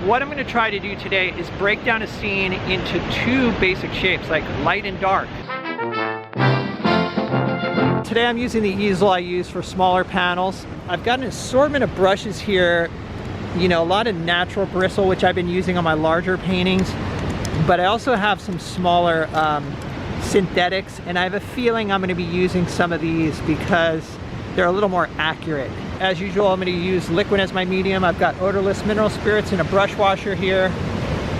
What I'm going to try to do today is break down a scene into two basic shapes, like light and dark. Today I'm using the easel I use for smaller panels. I've got an assortment of brushes here, you know, a lot of natural bristle, which I've been using on my larger paintings, but I also have some smaller synthetics, and I have a feeling I'm going to be using some of these because they're a little more accurate. As usual, I'm going to use liquid as my medium. I've got odorless mineral spirits in a brush washer here,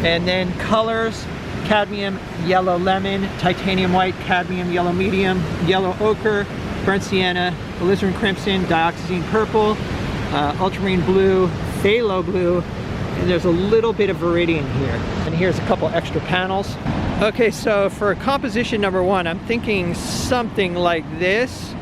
and then colors: cadmium yellow lemon, titanium white, cadmium yellow medium, yellow ochre, burnt sienna, alizarin crimson, dioxazine purple, ultramarine blue, phthalo blue, and there's a little bit of viridian here. And here's a couple extra panels. Okay, so for composition number one, I'm thinking something like this.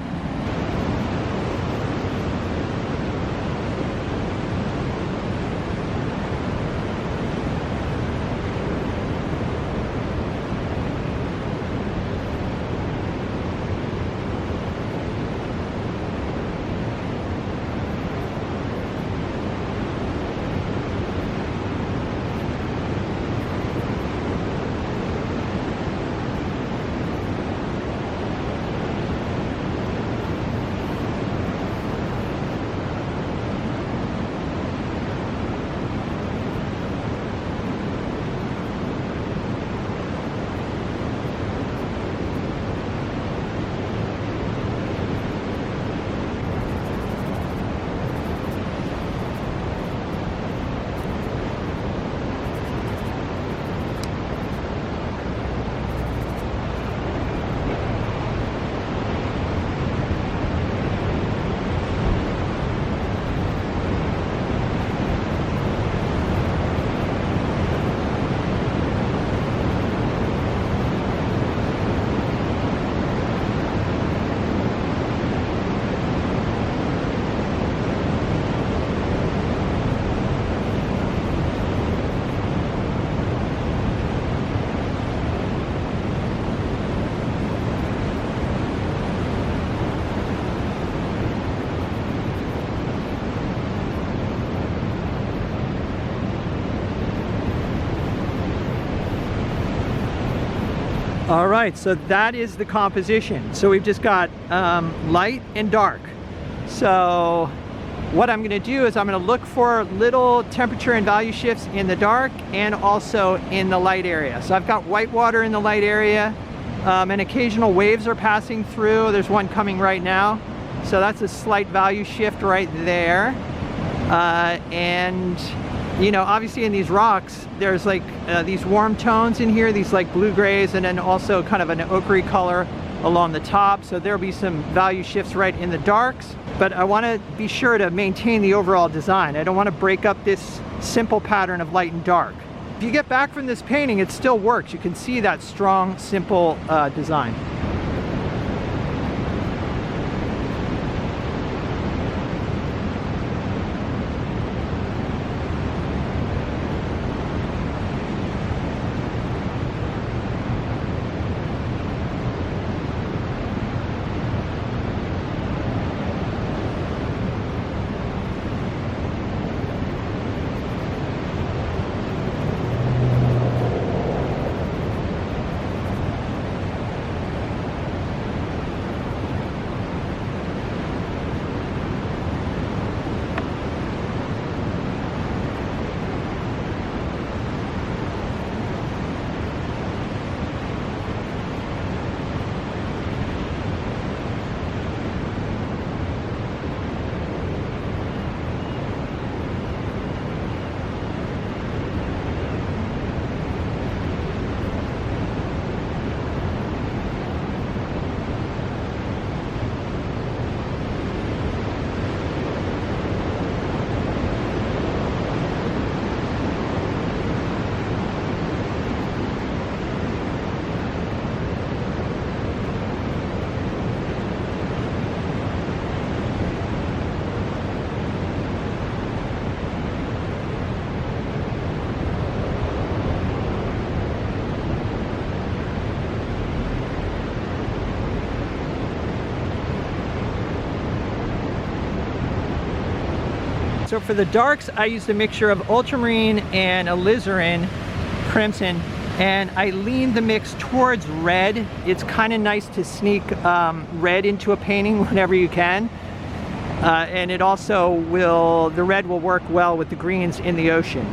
All right, so that is the composition. So we've just got light and dark. So what I'm gonna do is I'm gonna look for little temperature and value shifts in the dark and also in the light area. So I've got white water in the light area, and occasional waves are passing through. There's one coming right now. So that's a slight value shift right there. And you know, obviously in these rocks, there's like these warm tones in here, these like blue grays, and then also kind of an ochre color along the top. So there'll be some value shifts right in the darks, but I want to be sure to maintain the overall design. I don't want to break up this simple pattern of light and dark. If you get back from this painting, it still works. You can see that strong, simple design. So for the darks, I used a mixture of ultramarine and alizarin crimson, and I leaned the mix towards red. It's kind of nice to sneak red into a painting whenever you can. And it also will, the red will work well with the greens in the ocean.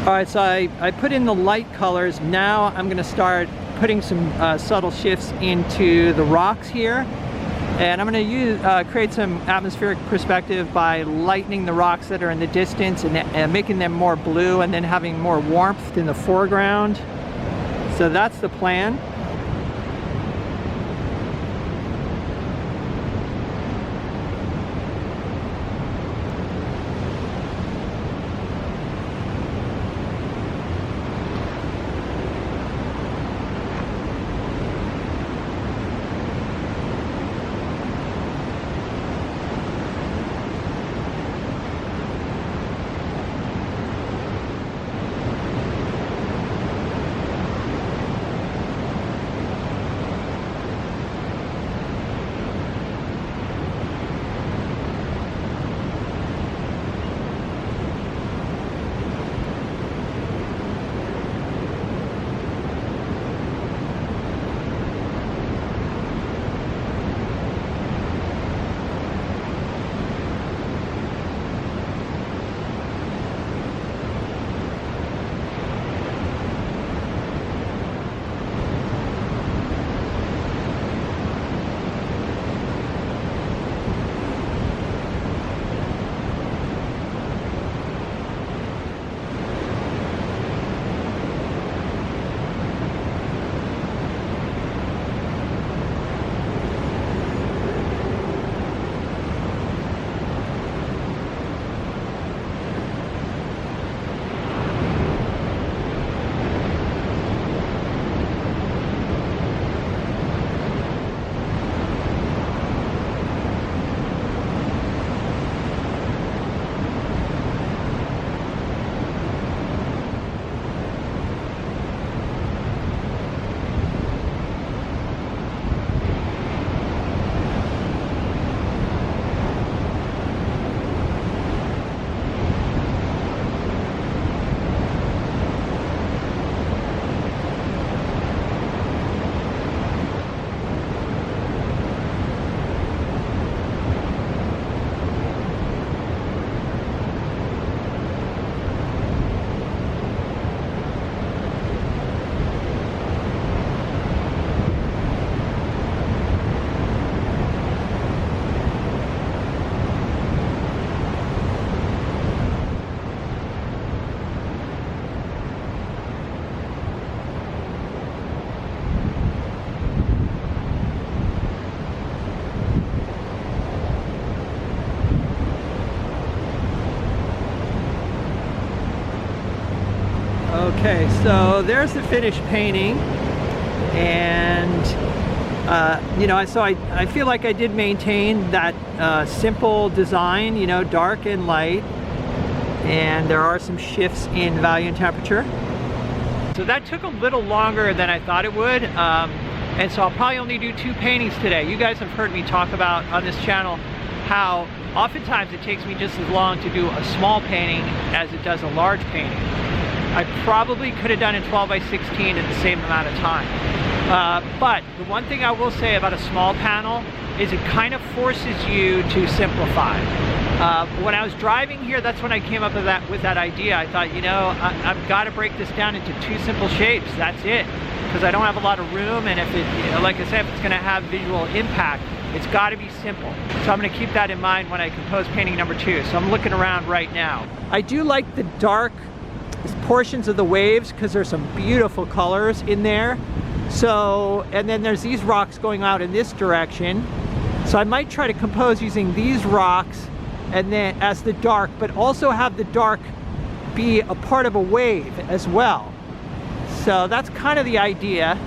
All right, so I put in the light colors. Now I'm gonna start putting some subtle shifts into the rocks here. And I'm gonna create some atmospheric perspective by lightening the rocks that are in the distance and making them more blue, and then having more warmth in the foreground. So that's the plan. Okay, so there's the finished painting, and you know, so I feel like I did maintain that simple design, you know, dark and light, and there are some shifts in value and temperature. So that took a little longer than I thought it would, and so I'll probably only do 2 paintings today. You guys have heard me talk about on this channel how oftentimes it takes me just as long to do a small painting as it does a large painting. I probably could have done it 12 by 16 in the same amount of time. But the one thing I will say about a small panel is it kind of forces you to simplify. When I was driving here, that's when I came up with that idea. I thought, you know, I've got to break this down into 2 simple shapes. That's it, because I don't have a lot of room, and if it, you know, like I said, if it's going to have visual impact, it's got to be simple. So I'm going to keep that in mind when I compose painting number 2. So I'm looking around right now. I do like the dark portions of the waves because there's some beautiful colors in there. So, and then there's these rocks going out in this direction. So I might try to compose using these rocks and then as the dark, but also have the dark be a part of a wave as well. So that's kind of the idea.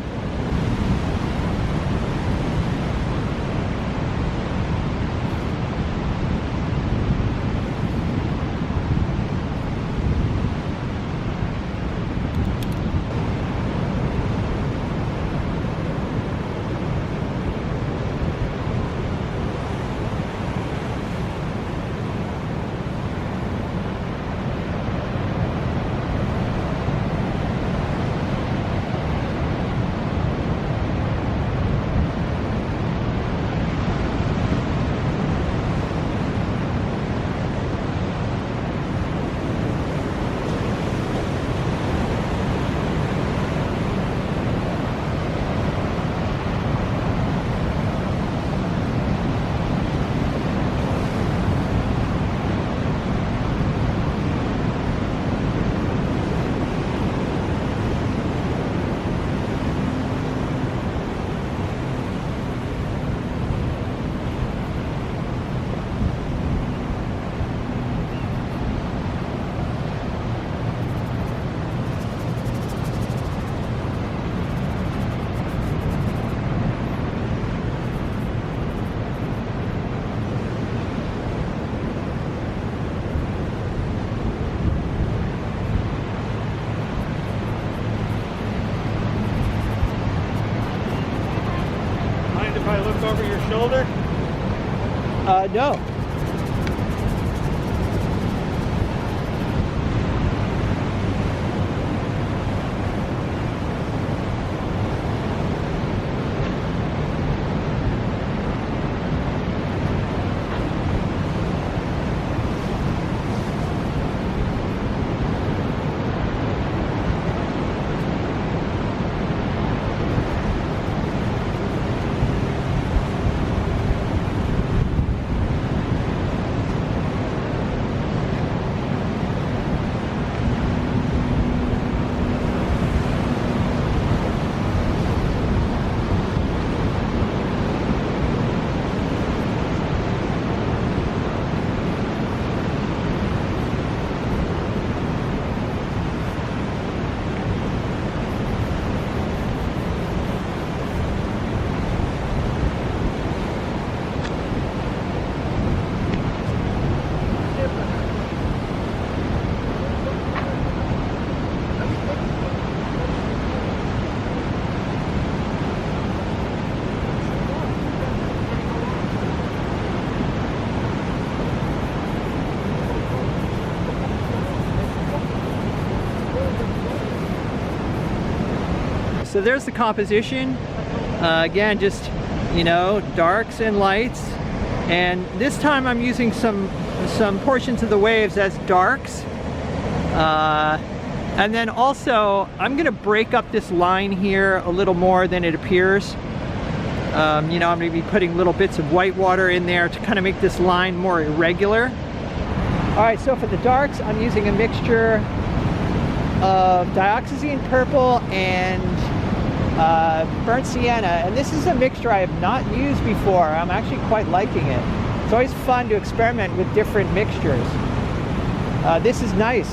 If I look over your shoulder? No. So there's the composition. Again, just, you know, darks and lights. And this time I'm using some portions of the waves as darks. And then also, I'm gonna break up this line here a little more than it appears. You know, I'm gonna be putting little bits of white water in there to kind of make this line more irregular. All right, so for the darks, I'm using a mixture of dioxazine purple and burnt sienna, and this is a mixture I have not used before. I'm actually quite liking it. It's always fun to experiment with different mixtures. This is nice.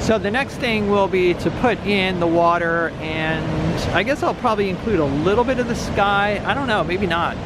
So the next thing will be to put in the water, and I guess I'll probably include a little bit of the sky. I don't know, maybe not.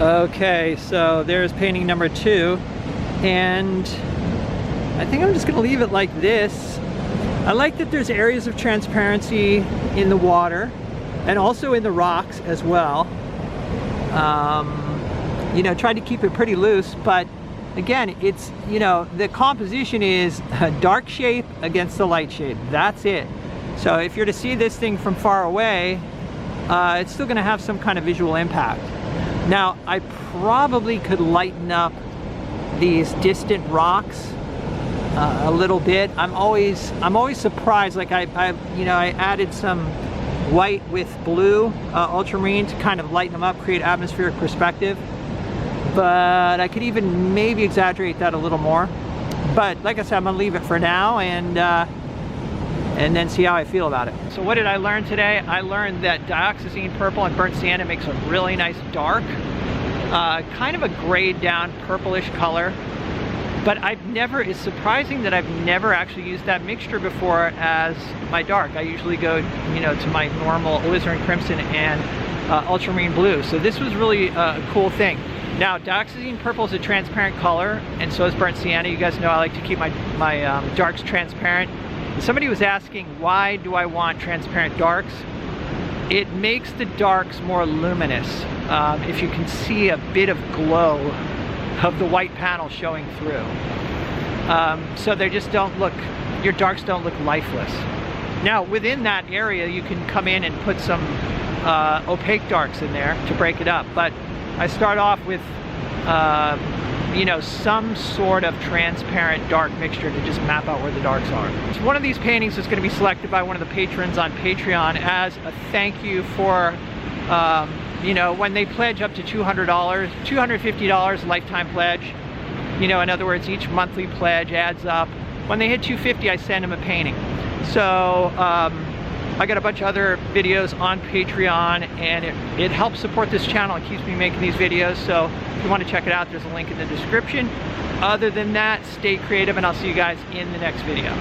Okay, so there's painting number 2, and I think I'm just going to leave it like this. I like that there's areas of transparency in the water and also in the rocks as well. You know, tried to keep it pretty loose, but again, it's, you know, the composition is a dark shape against the light shape. That's it. So if you're to see this thing from far away, it's still going to have some kind of visual impact. Now, I probably could lighten up these distant rocks a little bit. I'm always surprised. Like I added some white with blue ultramarine to kind of lighten them up, create atmospheric perspective. But I could even maybe exaggerate that a little more. But like I said, I'm gonna leave it for now and then see how I feel about it. So what did I learn today? I learned that dioxazine purple and burnt sienna makes a really nice dark, kind of a grayed down purplish color. But it's surprising that I've never actually used that mixture before as my dark. I usually go, to my normal alizarin crimson and ultramarine blue. So this was really a cool thing. Now, dioxazine purple is a transparent color, and so is burnt sienna. You guys know I like to keep my darks transparent. Somebody was asking, why do I want transparent darks? It makes the darks more luminous. If you can see a bit of glow of the white panel showing through. So they just don't look, your darks don't look lifeless. Now, within that area, you can come in and put some opaque darks in there to break it up. But I start off with, some sort of transparent dark mixture to just map out where the darks are. So one of these paintings is going to be selected by one of the patrons on Patreon as a thank you for, when they pledge up to $200, $250 lifetime pledge. In other words, each monthly pledge adds up. When they hit $250, I send them a painting. So I got a bunch of other videos on Patreon, and it helps support this channel. It keeps me making these videos. So if you want to check it out, there's a link in the description. Other than that, stay creative, and I'll see you guys in the next video.